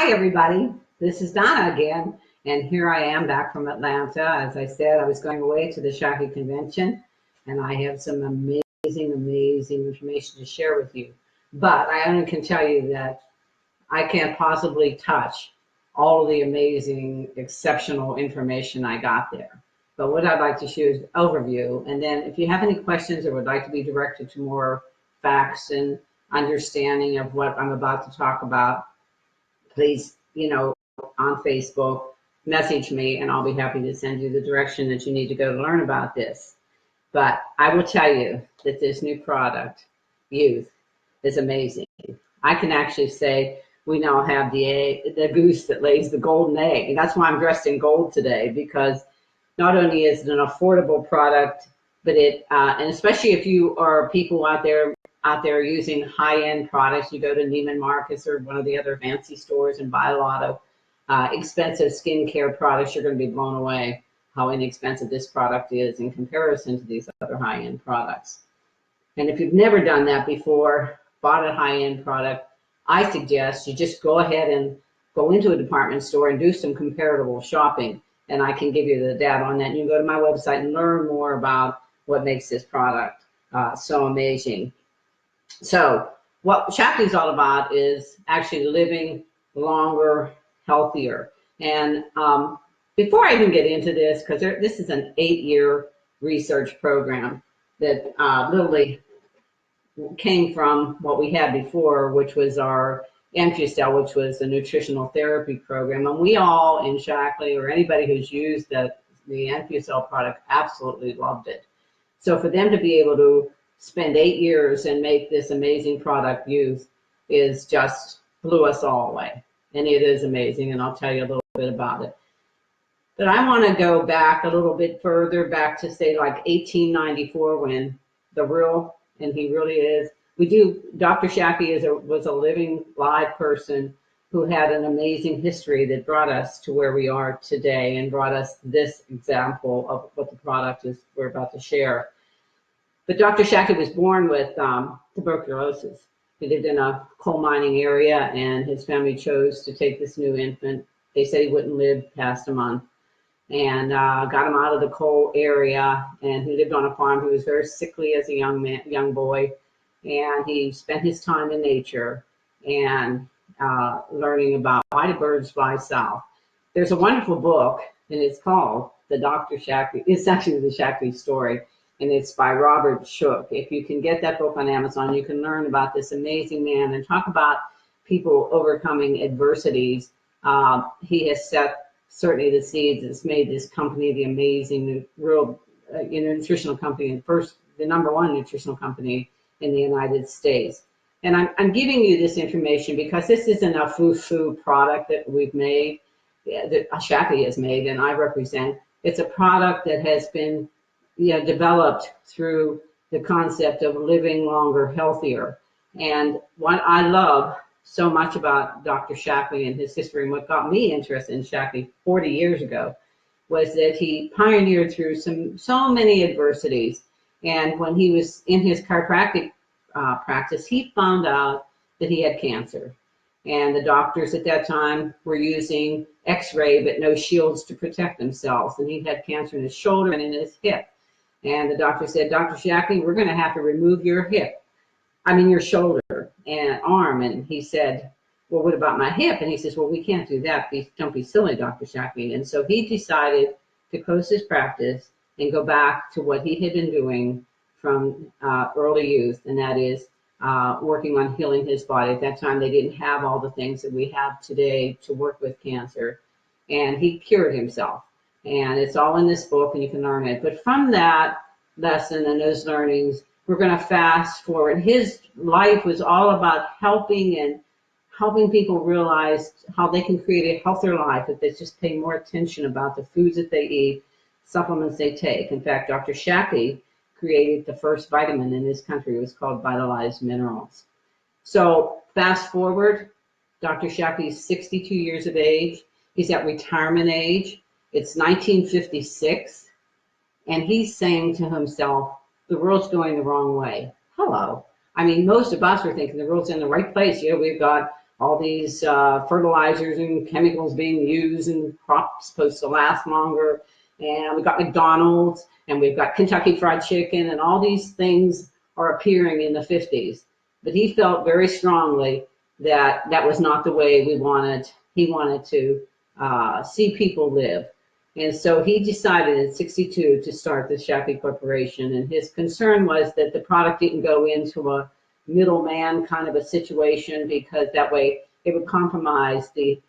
Hi, everybody. This is Donna again, and here I am back from Atlanta. As I said, I was going away to the Shaki convention, and I have some amazing information to share with you. But I only can tell you that I can't possibly touch all of the amazing, exceptional information I got there. But what I'd like to share is an overview, and then if you have any questions or would like to be directed to more facts and understanding of what I'm about to talk about, please, on Facebook, message me and I'll be happy to send you the direction that you need to go to learn about this. But I will tell you that this new product, Youth, is amazing. I can actually say we now have the goose that lays the golden egg. And that's why I'm dressed in gold today, because not only is it an affordable product, but and especially if you are people out there using high-end products, you go to Neiman Marcus or one of the other fancy stores and buy a lot of expensive skincare products, you're going to be blown away how inexpensive this product is in comparison to these other high-end products. And if you've never done that before, bought a high-end product, I suggest you just go ahead and go into a department store and do some comparable shopping. And I can give you the data on that. You can go to my website and learn more about what makes this product so amazing. So what Shakti is all about is actually living longer, healthier. And before I even get into this, because this is an 8-year research program that literally came from what we had before, which was our Amphustel, which was the nutritional therapy program. And we all in Shakti, or anybody who's used the Amphustel product, absolutely loved it. So for them to be able to spend 8 years and make this amazing product Youth is just blew us all away. And it is amazing, and I'll tell you a little bit about it. But I want to go back a little bit further, back to say like 1894, when the real, and he really is, Dr. Shakti was a living, live person who had an amazing history that brought us to where we are today and brought us this example of what the product is we're about to share. But Dr. Shakti was born with tuberculosis. He lived in a coal mining area, and his family chose to take this new infant. They said he wouldn't live past a month, and got him out of the coal area. And he lived on a farm. He was very sickly as a young boy, and he spent his time in nature and learning about why do birds fly south. There's a wonderful book, and it's called It's actually the Shakti story, and it's by Robert Shook. If you can get that book on Amazon, you can learn about this amazing man and talk about people overcoming adversities. He has set certainly the seeds that's made this company the amazing, real nutritional company, the number one nutritional company in the United States. And I'm giving you this information because this isn't a foo-foo product that we've made, that Shakti has made, and I represent. It's a product that has been developed through the concept of living longer, healthier. And what I love so much about Dr. Shakti and his history, and what got me interested in Shakti 40 years ago, was that he pioneered through so many adversities. And when he was in his chiropractic practice, he found out that he had cancer. And the doctors at that time were using X-ray, but no shields to protect themselves. And he had cancer in his shoulder and in his hip. And the doctor said, Dr. Shakti, we're going to have to remove your your shoulder and arm. And he said, well, what about my hip? And he says, well, we can't do that. Don't be silly, Dr. Shakti. And so he decided to close his practice and go back to what he had been doing from early youth, and that is working on healing his body. At that time, they didn't have all the things that we have today to work with cancer. And he cured himself. And it's all in this book, and you can learn it. But from that lesson and those learnings, we're going to fast forward. His life was all about helping people realize how they can create a healthier life if they just pay more attention about the foods that they eat, supplements they take. In fact, Dr. Shakti created the first vitamin in this country. It was called Vitalized Minerals. So fast forward, Dr. Shakti is 62 years of age. He's at retirement age. It's 1956, and he's saying to himself, the world's going the wrong way. Hello. I mean, most of us are thinking the world's in the right place. We've got all these fertilizers and chemicals being used, and crops supposed to last longer. And we've got McDonald's, and we've got Kentucky Fried Chicken, and all these things are appearing in the 50s. But he felt very strongly that that was not the way he wanted to see people live. And so he decided at 62 to start the Shakti Corporation. And his concern was that the product didn't go into a middleman kind of a situation, because that way it would compromise the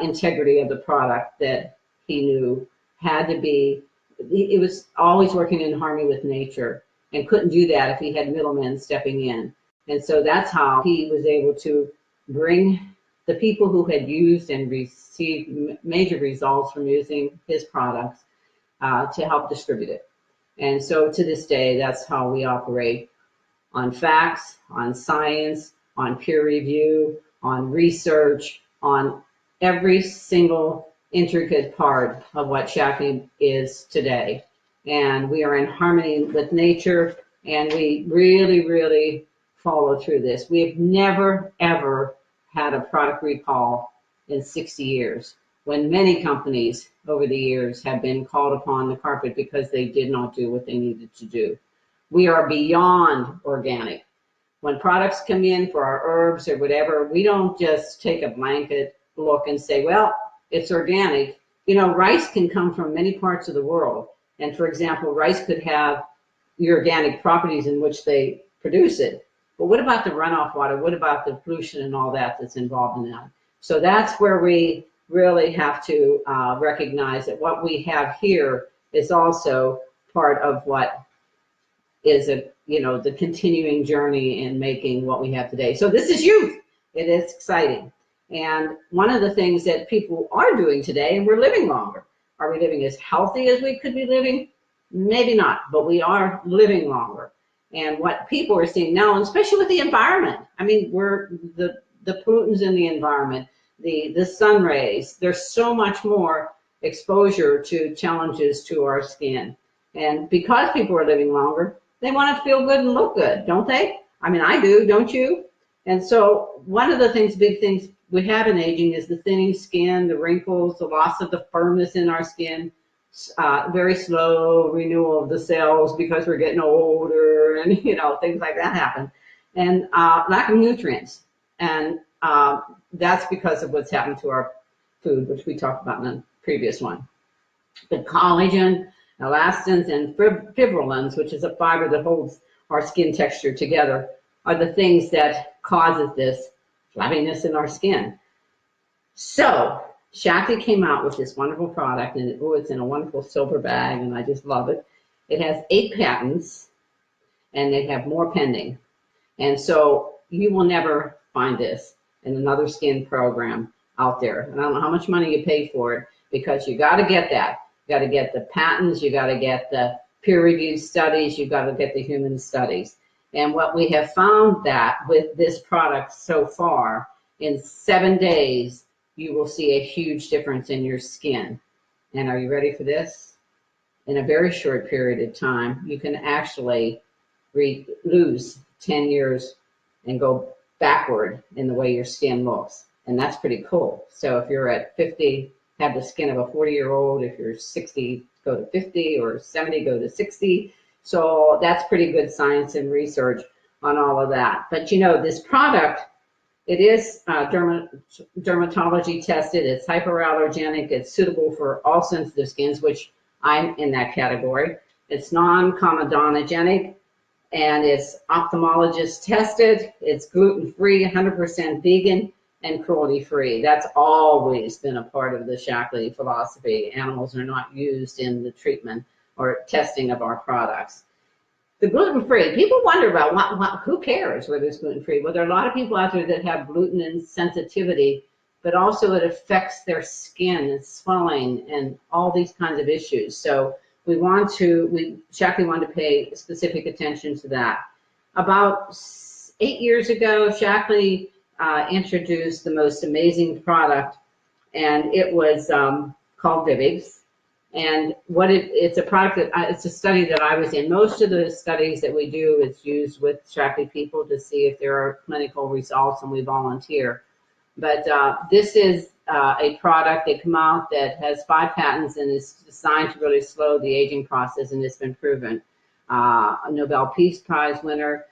integrity of the product that he knew had to be. It was always working in harmony with nature, and couldn't do that if he had middlemen stepping in. And so that's how he was able to bring the people who had used and received major results from using his products to help distribute it. And so to this day, that's how we operate: on facts, on science, on peer review, on research, on every single intricate part of what Shakti is today. And we are in harmony with nature, and we really, really follow through this. We've never, ever had a product recall in 60 years, when many companies over the years have been called upon the carpet because they did not do what they needed to do. We are beyond organic. When products come in for our herbs or whatever, we don't just take a blanket look and say, well, it's organic. You know, rice can come from many parts of the world. And for example, rice could have the organic properties in which they produce it. But what about the runoff water? What about the pollution and all that that's involved in that? So that's where we really have to recognize that what we have here is also part of what is the continuing journey in making what we have today. So this is youth. It is exciting. And one of the things that people are doing today, and we're living longer. Are we living as healthy as we could be living? Maybe not, but we are living longer. And what people are seeing now, and especially with the environment, I mean, we're the pollutants in the environment, the sun rays, there's so much more exposure to challenges to our skin. And because people are living longer, they want to feel good and look good, don't they? I mean, I do, don't you? And so one of the big things we have in aging is the thinning skin, the wrinkles, the loss of the firmness in our skin, very slow renewal of the cells because we're getting older, and things like that happen, and lack of nutrients. And that's because of what's happened to our food, which we talked about in the previous one. The collagen, elastins, and fibrillins, which is a fiber that holds our skin texture together, are the things that causes this flabbiness in our skin. So Shakti came out with this wonderful product, and it's in a wonderful silver bag, and I just love it. It has 8 patents, and they have more pending. And so you will never find this in another skin program out there. And I don't know how much money you pay for it, because you got to get that. You got to get the patents, you got to get the peer-reviewed studies, you got to get the human studies. And what we have found that with this product so far, in 7 days, you will see a huge difference in your skin. And are you ready for this? In a very short period of time, you can actually lose 10 years and go backward in the way your skin looks. And that's pretty cool. So if you're at 50, have the skin of a 40-year-old. If you're 60, go to 50, or 70, go to 60. So that's pretty good science and research on all of that. But this product, it is dermatology tested. It's hypoallergenic. It's suitable for all sensitive skins, which I'm in that category. It's non-comedonogenic, and it's ophthalmologist tested. It's gluten-free, 100% vegan, and cruelty-free. That's always been a part of the Shakti philosophy. Animals are not used in the treatment or testing of our products. The gluten-free, people wonder about who cares whether it's gluten-free? Well, there are a lot of people out there that have gluten insensitivity, but also it affects their skin and swelling and all these kinds of issues. So Shakti wanted to pay specific attention to that. About 8 years ago, Shakti introduced the most amazing product, and it was called Vivix. And it's a product it's a study that I was in. Most of the studies that we do is used with Shakti people to see if there are clinical results, and we volunteer. But this is a product that come out that has 5 patents and is designed to really slow the aging process, and it's been proven. A Nobel Peace Prize winner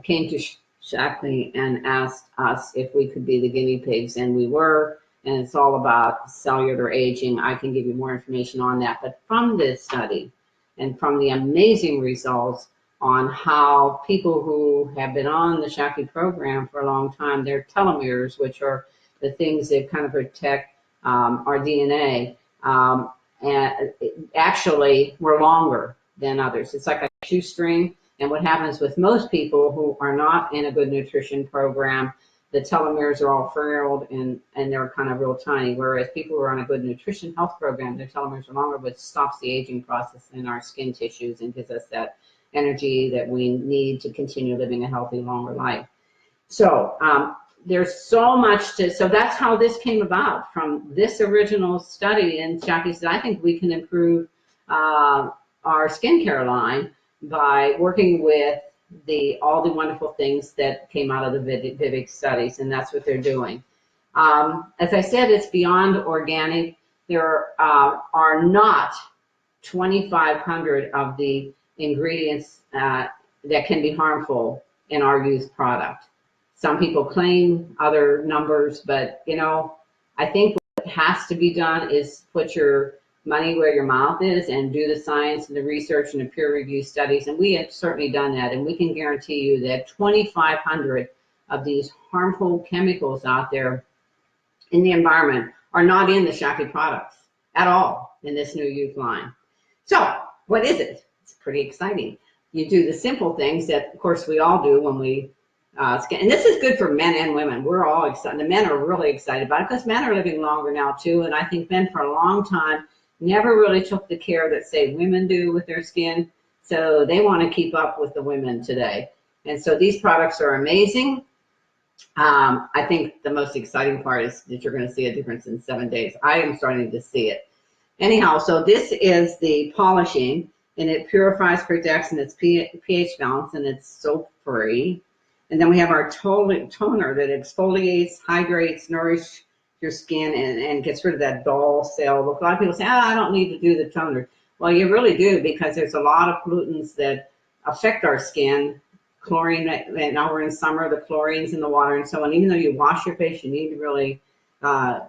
came to Shaklee and asked us if we could be the guinea pigs, and we were. And it's all about cellular aging. I can give you more information on that. But from this study and from the amazing results on how people who have been on the Shaklee program for a long time, their telomeres, which are the things that kind of protect our DNA, and actually were longer than others. It's like a shoestring. And what happens with most people who are not in a good nutrition program, the telomeres are all furled and they're kind of real tiny. Whereas people who are on a good nutrition health program, their telomeres are longer, which stops the aging process in our skin tissues and gives us that energy that we need to continue living a healthy, longer life. So there's so much to, so that's how this came about from this original study. And Shaklee said, I think we can improve our skincare line by working with all the wonderful things that came out of the Vivek studies, and that's what they're doing. As I said, it's beyond organic. There are not 2,500 of the ingredients that can be harmful in our youth product. Some people claim other numbers, but you know, I think what has to be done is put your money where your mouth is and do the science and the research and the peer review studies. And we have certainly done that. And we can guarantee you that 2,500 of these harmful chemicals out there in the environment are not in the Shaklee products at all in this new youth line. So what is it? It's pretty exciting. You do the simple things that, of course, we all do when we skin. And this is good for men and women. We're all excited. The men are really excited about it because men are living longer now, too. And I think men for a long time never really took the care that, say, women do with their skin. So they want to keep up with the women today. And so these products are amazing. I think the most exciting part is that you're going to see a difference in 7 days. I am starting to see it. Anyhow, so this is the polishing, and it purifies, protects, and it's pH balanced, and it's soap-free. And then we have our toner that exfoliates, hydrates, nourishes your skin, and gets rid of that dull cell look. A lot of people say, oh, I don't need to do the toner. Well, you really do, because there's a lot of pollutants that affect our skin. Chlorine, and now we're in summer, the chlorine's in the water and so on. Even though you wash your face, you need to really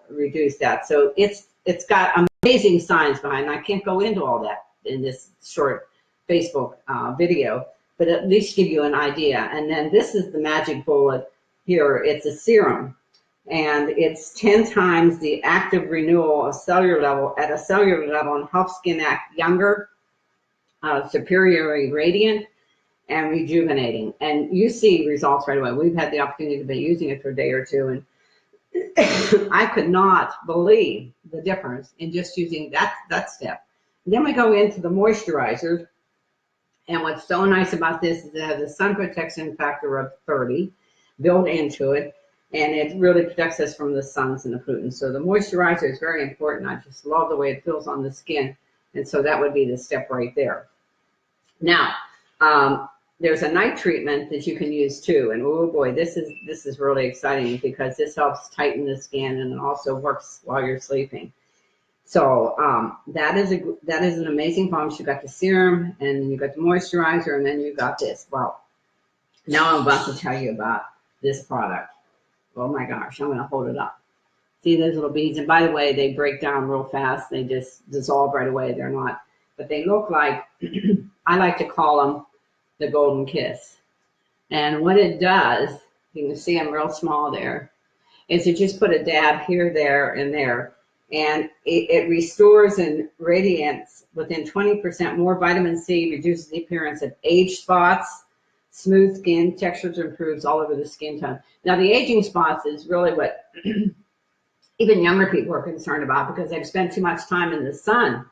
reduce that. So it's got amazing science behind it. I can't go into all that in this short Facebook video, but at least give you an idea. And then this is the magic bullet here. It's a serum, and it's 10 times the active renewal of cellular level at a cellular level, and helps skin act younger, superiorly radiant, and rejuvenating. And you see results right away. We've had the opportunity to be using it for a day or two, and I could not believe the difference in just using that step. And then we go into the moisturizer, and what's so nice about this is it has a sun protection factor of 30 built into it, and it really protects us from the suns and the pollutants. So the moisturizer is very important. I just love the way it feels on the skin, and so that would be the step right there. Now, there's a night treatment that you can use too, and oh boy, this is really exciting because this helps tighten the skin, and it also works while you're sleeping. So that is an amazing balm. You got the serum, and you got the moisturizer, and then you got this. Well, now I'm about to tell you about this product. Oh my gosh, I'm going to hold it up. See those little beads? And by the way, they break down real fast. They just dissolve right away. They're not, but they look like I like to call them the golden kiss. And what it does, you can see I'm real small there, is it just put a dab here, there, and there. And it restores and radiance within 20% more vitamin C, reduces the appearance of age spots, smooth skin, textures improves all over the skin tone. Now the aging spots is really what even younger people are concerned about, because they've spent too much time in the sun,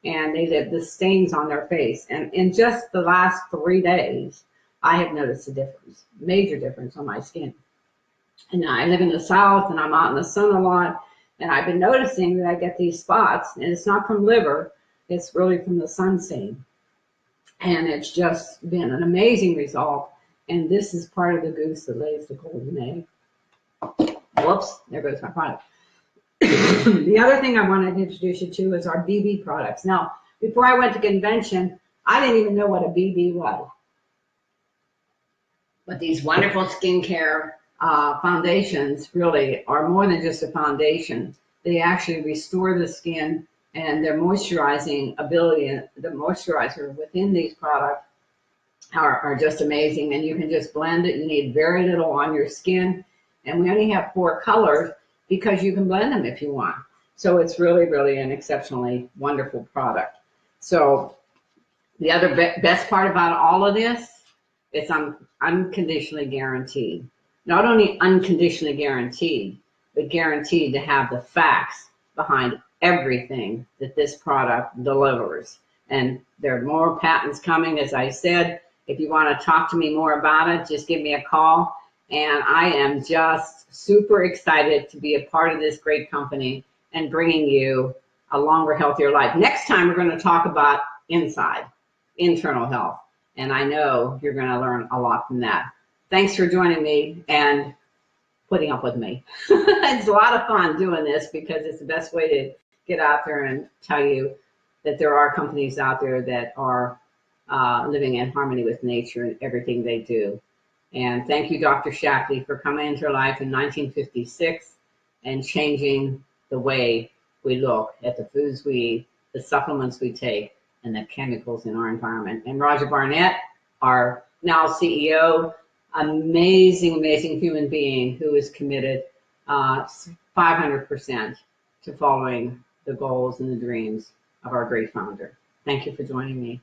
and they have the stains on their face. And in just the last 3 days, I have noticed a difference, major difference on my skin. And I live in the South, and I'm out in the sun a lot, and I've been noticing that I get these spots, and it's not from liver, it's really from the sun stain. And it's just been an amazing result. And this is part of the goose that lays the golden egg. Whoops, there goes my product. The other thing I wanted to introduce you to is our BB products. Now, before I went to convention, I didn't even know what a BB was. But these wonderful skincare foundations really are more than just a foundation. They actually restore the skin, and their moisturizing ability, and the moisturizer within these products are just amazing. And you can just blend it. You need very little on your skin. And we only have 4 colors because you can blend them if you want. So it's really, really an exceptionally wonderful product. So the other best part about all of this, it's unconditionally guaranteed. Not only unconditionally guaranteed, but guaranteed to have the facts behind everything that this product delivers. And there are more patents coming, as I said. If you want to talk to me more about it, just give me a call. And I am just super excited to be a part of this great company and bringing you a longer, healthier life. Next time, we're going to talk about internal health. And I know you're going to learn a lot from that. Thanks for joining me and putting up with me. It's a lot of fun doing this because it's the best way to get out there and tell you that there are companies out there that are living in harmony with nature and everything they do. And thank you, Dr. Shapley, for coming into our life in 1956 and changing the way we look at the foods we eat, the supplements we take, and the chemicals in our environment. And Roger Barnett, our now CEO, amazing, amazing human being who is committed 500% to following the goals and the dreams of our great founder. Thank you for joining me.